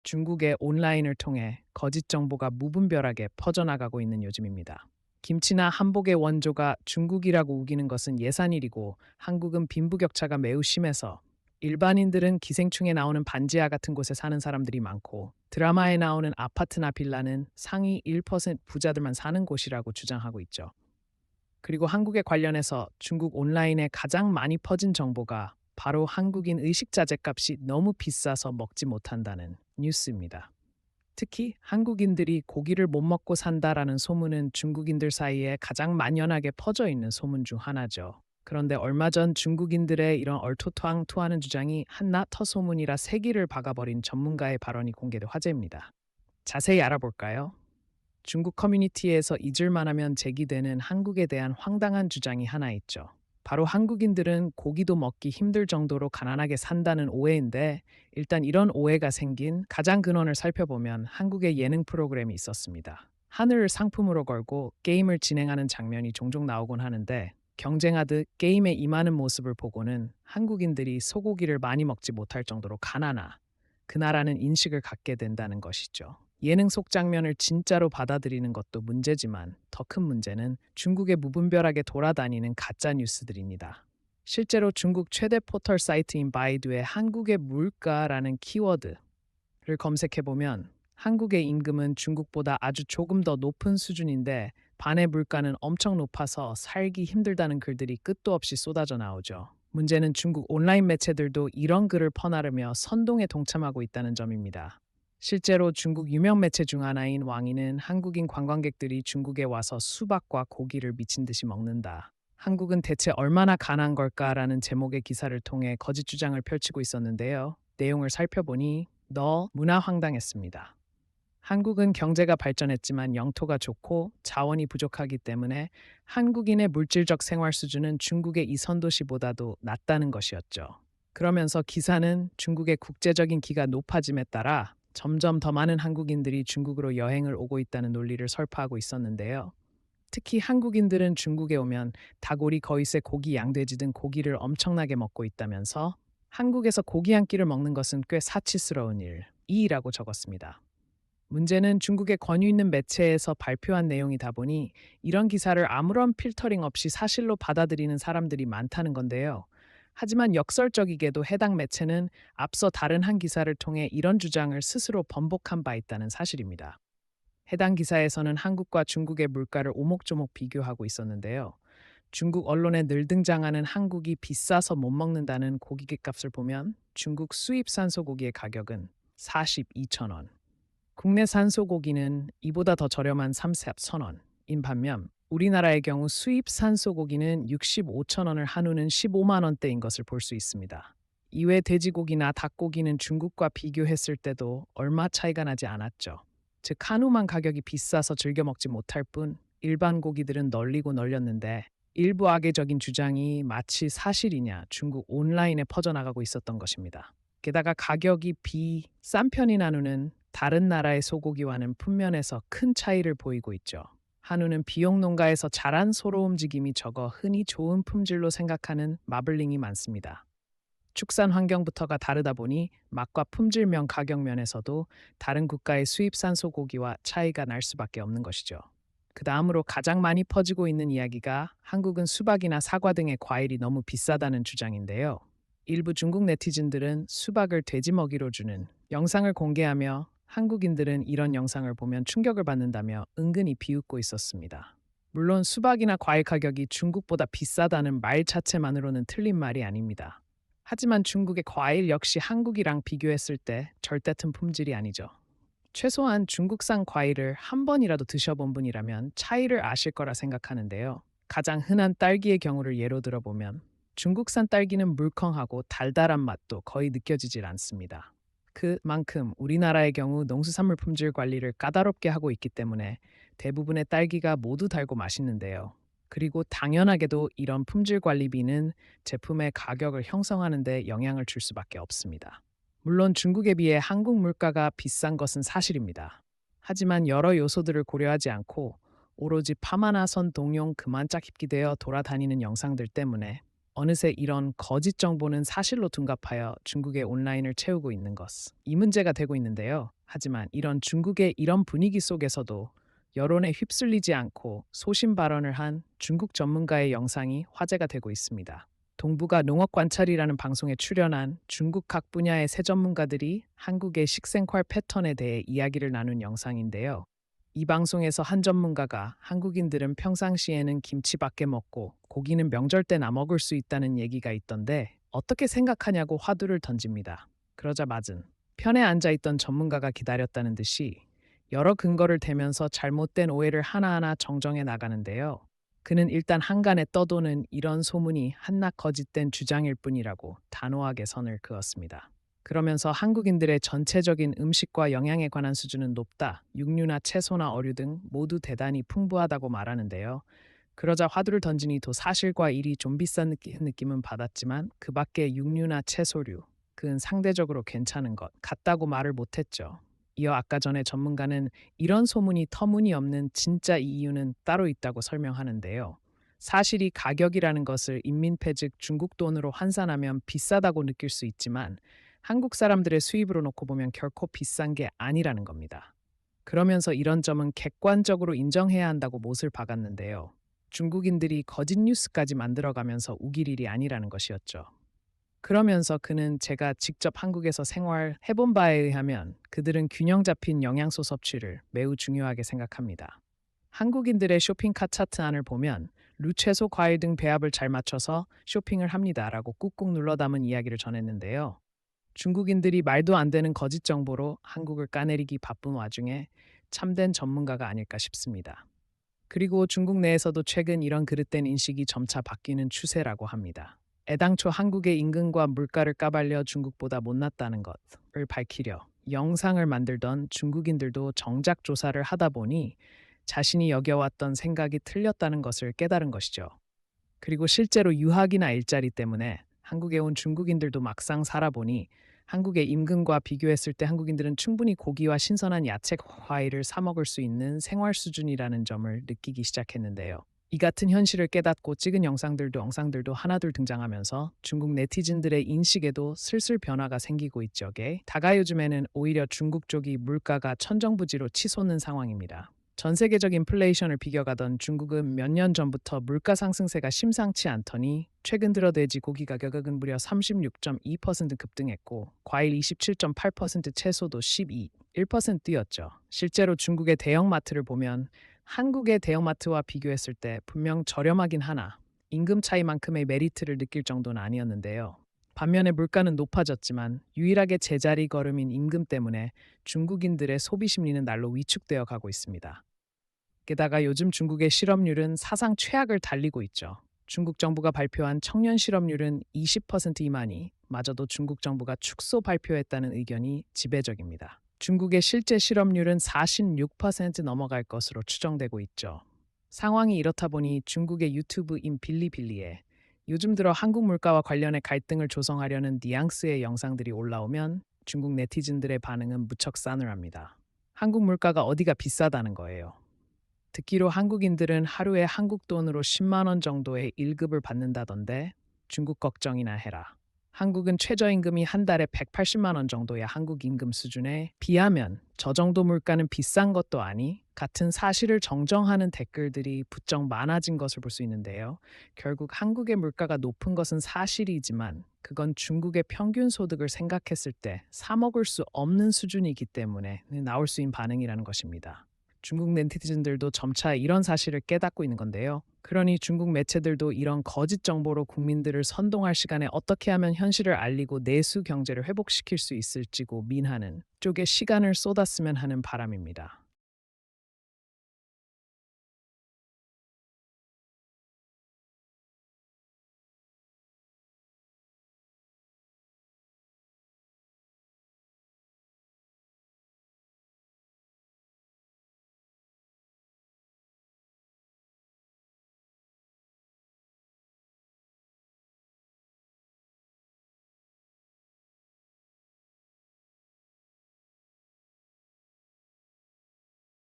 중국의 온라인을 통해 거짓 정보가 무분별하게 퍼져나가고 있는 요즘입니다. 김치나 한복의 원조가 중국이라고 우기는 것은 예산일이고 한국은 빈부격차가 매우 심해서 일반인들은 기생충에 나오는 반지하 같은 곳에 사는 사람들이 많고 드라마에 나오는 아파트나 빌라는 상위 1% 부자들만 사는 곳이라고 주장하고 있죠. 그리고 한국에 관련해서 중국 온라인에 가장 많이 퍼진 정보가 바로 한국인 의식자재 값이 너무 비싸서 먹지 못한다는 뉴스입니다. 특히 한국인들이 고기를 못 먹고 산다라는 소문은 중국인들 사이에 가장 만연하게 퍼져 있는 소문 중 하나죠. 그런데 얼마 전 중국인들의 이런 얼토당토하는 주장이 한낱 터소문이라 세기를 박아버린 전문가의 발언이 공개돼 화제입니다. 자세히 알아볼까요? 중국 커뮤니티에서 잊을만 하면 제기되는 한국에 대한 황당한 주장이 하나 있죠. 바로 한국인들은 고기도 먹기 힘들 정도로 가난하게 산다는 오해인데, 일단 이런 오해가 생긴 가장 근원을 살펴보면 한국의 예능 프로그램이 있었습니다. 하늘을 상품으로 걸고 게임을 진행하는 장면이 종종 나오곤 하는데, 경쟁하듯 게임에 임하는 모습을 보고는 한국인들이 소고기를 많이 먹지 못할 정도로 가난하, 그 나라는 인식을 갖게 된다는 것이죠. 예능 속 장면을 진짜로 받아들이는 것도 문제지만 더 큰 문제는 중국에 무분별하게 돌아다니는 가짜 뉴스들입니다. 실제로 중국 최대 포털 사이트인 바이두의 한국의 물가라는 키워드를 검색해보면 한국의 임금은 중국보다 아주 조금 더 높은 수준인데 반의 물가는 엄청 높아서 살기 힘들다는 글들이 끝도 없이 쏟아져 나오죠. 문제는 중국 온라인 매체들도 이런 글을 퍼나르며 선동에 동참하고 있다는 점입니다. 실제로 중국 유명 매체 중 하나인 왕이는 한국인 관광객들이 중국에 와서 수박과 고기를 미친 듯이 먹는다. 한국은 대체 얼마나 가난한 걸까라는 제목의 기사를 통해 거짓 주장을 펼치고 있었는데요. 내용을 살펴보니 너무나 황당했습니다. 한국은 경제가 발전했지만 영토가 좁고 자원이 부족하기 때문에 한국인의 물질적 생활 수준은 중국의 이선 도시보다도 낮다는 것이었죠. 그러면서 기사는 중국의 국제적인 기가 높아짐에 따라 점점 더 많은 한국인들이 중국으로 여행을 오고 있다는 논리를 설파하고 있었는데요. 특히 한국인들은 중국에 오면 다고리, 거위새, 고기, 양돼지 등 고기를 엄청나게 먹고 있다면서 한국에서 고기 한 끼를 먹는 것은 꽤 사치스러운 일이라고 적었습니다. 문제는 중국의 권위 있는 매체에서 발표한 내용이다 보니 이런 기사를 아무런 필터링 없이 사실로 받아들이는 사람들이 많다는 건데요. 하지만 역설적이게도 해당 매체는 앞서 다른 한 기사를 통해 이런 주장을 스스로 번복한 바 있다는 사실입니다. 해당 기사에서는 한국과 중국의 물가를 오목조목 비교하고 있었는데요. 중국 언론에 늘 등장하는 한국이 비싸서 못 먹는다는 고기값을 보면 중국 수입산 소고기의 가격은 42,000원, 국내산 소고기는 이보다 더 저렴한 3,000원인 반면 우리나라의 경우 수입산 소고기는 65,000원을 한우는 15만 원대인 것을 볼 수 있습니다. 이외 돼지고기나 닭고기는 중국과 비교했을 때도 얼마 차이가 나지 않았죠. 즉 한우만 가격이 비싸서 즐겨 먹지 못할 뿐 일반 고기들은 널리고 널렸는데 일부 악의적인 주장이 마치 사실이냐 중국 온라인에 퍼져나가고 있었던 것입니다. 게다가 가격이 비싼 편인 한우는 다른 나라의 소고기와는 품면에서 큰 차이를 보이고 있죠. 한우는 비용 농가에서 자란 소로 움직임이 적어 흔히 좋은 품질로 생각하는 마블링이 많습니다. 축산 환경부터가 다르다 보니 맛과 품질면 가격면에서도 다른 국가의 수입산 소고기와 차이가 날 수밖에 없는 것이죠. 그 다음으로 가장 많이 퍼지고 있는 이야기가 한국은 수박이나 사과 등의 과일이 너무 비싸다는 주장인데요. 일부 중국 네티즌들은 수박을 돼지 먹이로 주는 영상을 공개하며 한국인들은 이런 영상을 보면 충격을 받는다며 은근히 비웃고 있었습니다. 물론 수박이나 과일 가격이 중국보다 비싸다는 말 자체만으로는 틀린 말이 아닙니다. 하지만 중국의 과일 역시 한국이랑 비교했을 때 절대 튼 품질이 아니죠. 최소한 중국산 과일을 한 번이라도 드셔본 분이라면 차이를 아실 거라 생각하는데요. 가장 흔한 딸기의 경우를 예로 들어보면 중국산 딸기는 물컹하고 달달한 맛도 거의 느껴지질 않습니다. 그만큼 우리나라의 경우 농수산물 품질 관리를 까다롭게 하고 있기 때문에 대부분의 딸기가 모두 달고 맛있는데요. 그리고 당연하게도 이런 품질 관리비는 제품의 가격을 형성하는 데 영향을 줄 수밖에 없습니다. 물론 중국에 비해 한국 물가가 비싼 것은 사실입니다. 하지만 여러 요소들을 고려하지 않고 오로지 파마나 선 동용 그만 짝입기 되어 돌아다니는 영상들 때문에 어느새 이런 거짓 정보는 사실로 둔갑하여 중국의 온라인을 채우고 있는 것. 이 문제가 되고 있는데요. 하지만 중국의 이런 분위기 속에서도 여론에 휩쓸리지 않고 소신 발언을 한 중국 전문가의 영상이 화제가 되고 있습니다. 동북아 농업관찰이라는 방송에 출연한 중국 각 분야의 새 전문가들이 한국의 식생활 패턴에 대해 이야기를 나눈 영상인데요. 이 방송에서 한 전문가가 한국인들은 평상시에는 김치밖에 먹고 고기는 명절 때나 먹을 수 있다는 얘기가 있던데 어떻게 생각하냐고 화두를 던집니다. 그러자 맞은 편에 앉아있던 전문가가 기다렸다는 듯이 여러 근거를 대면서 잘못된 오해를 하나하나 정정해 나가는데요. 그는 일단 한간에 떠도는 이런 소문이 한낱 거짓된 주장일 뿐이라고 단호하게 선을 그었습니다. 그러면서 한국인들의 전체적인 음식과 영양에 관한 수준은 높다. 육류나 채소나 어류 등 모두 대단히 풍부하다고 말하는데요. 그러자 화두를 던지니 또 사실과 일이 좀 비싼 느낌은 받았지만 그 밖에 육류나 채소류, 그는 상대적으로 괜찮은 것 같다고 말을 못했죠. 이어 아까 전에 전문가는 이런 소문이 터무니없는 진짜 이유는 따로 있다고 설명하는데요. 사실이 가격이라는 것을 인민폐 즉 중국 돈으로 환산하면 비싸다고 느낄 수 있지만 한국 사람들의 수입으로 놓고 보면 결코 비싼 게 아니라는 겁니다. 그러면서 이런 점은 객관적으로 인정해야 한다고 못을 박았는데요. 중국인들이 거짓 뉴스까지 만들어가면서 우길 일이 아니라는 것이었죠. 그러면서 그는 제가 직접 한국에서 생활해본 바에 의하면 그들은 균형 잡힌 영양소 섭취를 매우 중요하게 생각합니다. 한국인들의 쇼핑카 차트안을 보면 루, 채소, 과일 등 배합을 잘 맞춰서 쇼핑을 합니다라고 꾹꾹 눌러 담은 이야기를 전했는데요. 중국인들이 말도 안 되는 거짓 정보로 한국을 까내리기 바쁜 와중에 참된 전문가가 아닐까 싶습니다. 그리고 중국 내에서도 최근 이런 그릇된 인식이 점차 바뀌는 추세라고 합니다. 애당초 한국의 임금과 물가를 까발려 중국보다 못났다는 것을 밝히려 영상을 만들던 중국인들도 정작 조사를 하다 보니 자신이 여겨왔던 생각이 틀렸다는 것을 깨달은 것이죠. 그리고 실제로 유학이나 일자리 때문에 한국에 온 중국인들도 막상 살아보니 한국의 임금과 비교했을 때 한국인들은 충분히 고기와 신선한 야채, 과일을 사 먹을 수 있는 생활 수준이라는 점을 느끼기 시작했는데요. 이 같은 현실을 깨닫고 찍은 영상들도 하나둘 등장하면서 중국 네티즌들의 인식에도 슬슬 변화가 생기고 있죠.게 다가 요즘에는 오히려 중국 쪽이 물가가 천정부지로 치솟는 상황입니다. 전 세계적 인플레이션을 비껴가던 중국은 몇 년 전부터 물가 상승세가 심상치 않더니 최근 들어 돼지고기 가격은 무려 36.2% 급등했고 과일 27.8%, 채소도 12.1% 뛰었죠. 실제로 중국의 대형마트를 보면 한국의 대형마트와 비교했을 때 분명 저렴하긴 하나 임금 차이만큼의 메리트를 느낄 정도는 아니었는데요. 반면에 물가는 높아졌지만 유일하게 제자리 걸음인 임금 때문에 중국인들의 소비 심리는 날로 위축되어 가고 있습니다. 게다가 요즘 중국의 실업률은 사상 최악을 달리고 있죠. 중국 정부가 발표한 청년 실업률은 20% 미만이 마저도 중국 정부가 축소 발표했다는 의견이 지배적입니다. 중국의 실제 실업률은 46% 넘어갈 것으로 추정되고 있죠. 상황이 이렇다 보니 중국의 유튜브인 빌리빌리에 요즘 들어 한국 물가와 관련해 갈등을 조성하려는 뉘앙스의 영상들이 올라오면 중국 네티즌들의 반응은 무척 싸늘합니다. 한국 물가가 어디가 비싸다는 거예요. 듣기로 한국인들은 하루에 한국 돈으로 10만 원 정도의 일급을 받는다던데 중국 걱정이나 해라. 한국은 최저임금이 한 달에 180만 원 정도야 한국 임금 수준에 비하면 저 정도 물가는 비싼 것도 아니 같은 사실을 정정하는 댓글들이 부쩍 많아진 것을 볼 수 있는데요. 결국 한국의 물가가 높은 것은 사실이지만 그건 중국의 평균 소득을 생각했을 때 사 먹을 수 없는 수준이기 때문에 나올 수 있는 반응이라는 것입니다. 중국 네티즌들도 점차 이런 사실을 깨닫고 있는 건데요. 그러니 중국 매체들도 이런 거짓 정보로 국민들을 선동할 시간에 어떻게 하면 현실을 알리고 내수 경제를 회복시킬 수 있을지 고민하는 쪽에 시간을 쏟았으면 하는 바람입니다.